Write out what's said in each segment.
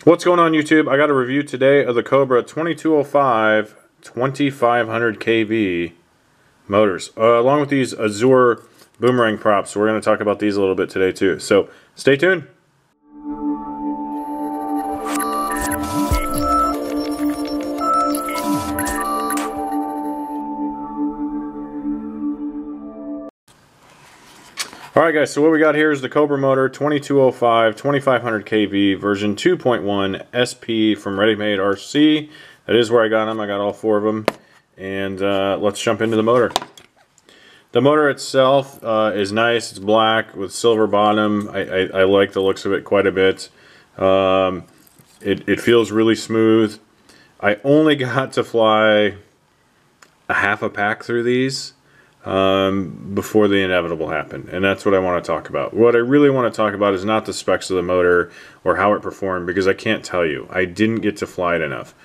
What's going on, YouTube? I got a review today of the Cobra 2205 2500 kV motors, along with these Azure boomerang props. So we're going to talk about these a little bit today too. So stay tuned. Alright guys, so what we got here is the Cobra motor 2205 2500 kV version 2.1 SP from Ready Made RC. That is where I got them. I got all four of them. And let's jump into the motor. The motor itself is nice. It's black with silver bottom. I like the looks of it quite a bit. It feels really smooth. I only got to fly a half a pack through these before the inevitable happened, and that's what I want to talk about. What I really want to talk about is not the specs of the motor or how it performed, because I can't tell you. I didn't get to fly it enough.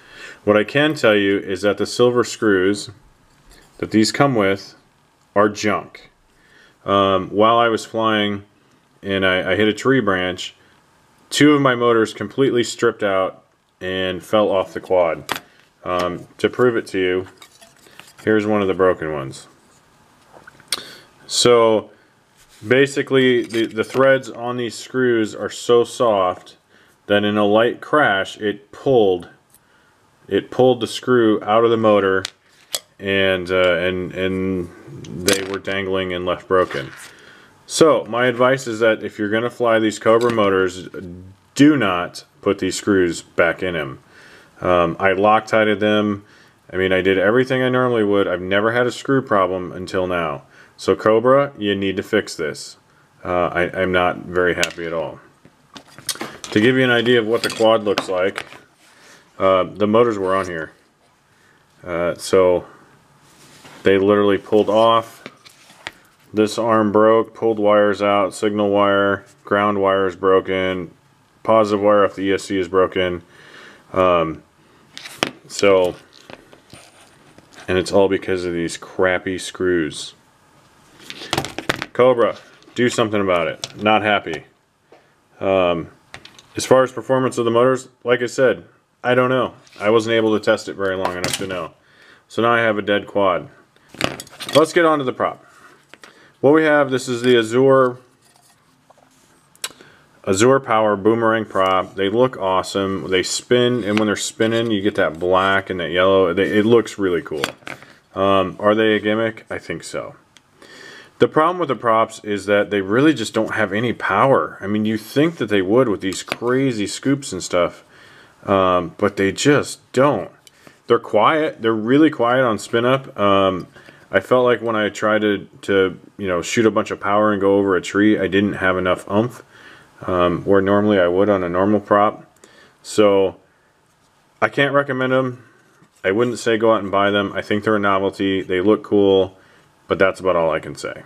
What I can tell you is that the silver screws that these come with are junk. While I was flying and I hit a tree branch, two of my motors completely stripped out and fell off the quad. To prove it to you, here's one of the broken ones. So basically the threads on these screws are so soft that in a light crash it pulled the screw out of the motor, and they were dangling and left broken. So my advice is that if you're going to fly these Cobra motors, do not put these screws back in them. I Loctited them. I mean, I did everything I normally would. I've never had a screw problem until now. So Cobra, you need to fix this. I'm not very happy at all. To give you an idea of what the quad looks like, the motors were on here. So they literally pulled off. This arm broke, pulled wires out, signal wire, ground wire is broken, positive wire off the ESC is broken. And it's all because of these crappy screws. Cobra, do something about it. Not happy. As far as performance of the motors, like I said, I don't know. I wasn't able to test it very long enough to know. So now I have a dead quad. Let's get on to the prop. What we have, this is the Azure Power boomerang prop. They look awesome. They spin, and when they're spinning, you get that black and that yellow. It looks really cool. Are they a gimmick? I think so. The problem with the props is that they really just don't have any power. I mean, you think that they would with these crazy scoops and stuff, but they just don't. They're quiet. They're really quiet on spin up. I felt like when I tried to shoot a bunch of power and go over a tree, I didn't have enough oomph, where normally I would on a normal prop. So I can't recommend them. I wouldn't say go out and buy them. I think they're a novelty. They look cool. But that's about all I can say.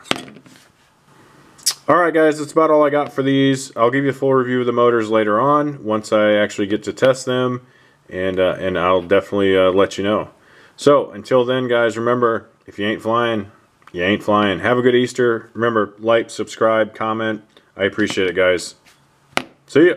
Alright guys, that's about all I got for these. I'll give you a full review of the motors later on, once I actually get to test them, and I'll definitely let you know. So, until then guys, remember, if you ain't flying, you ain't flying. Have a good Easter. Remember, like, subscribe, comment. I appreciate it guys. See ya.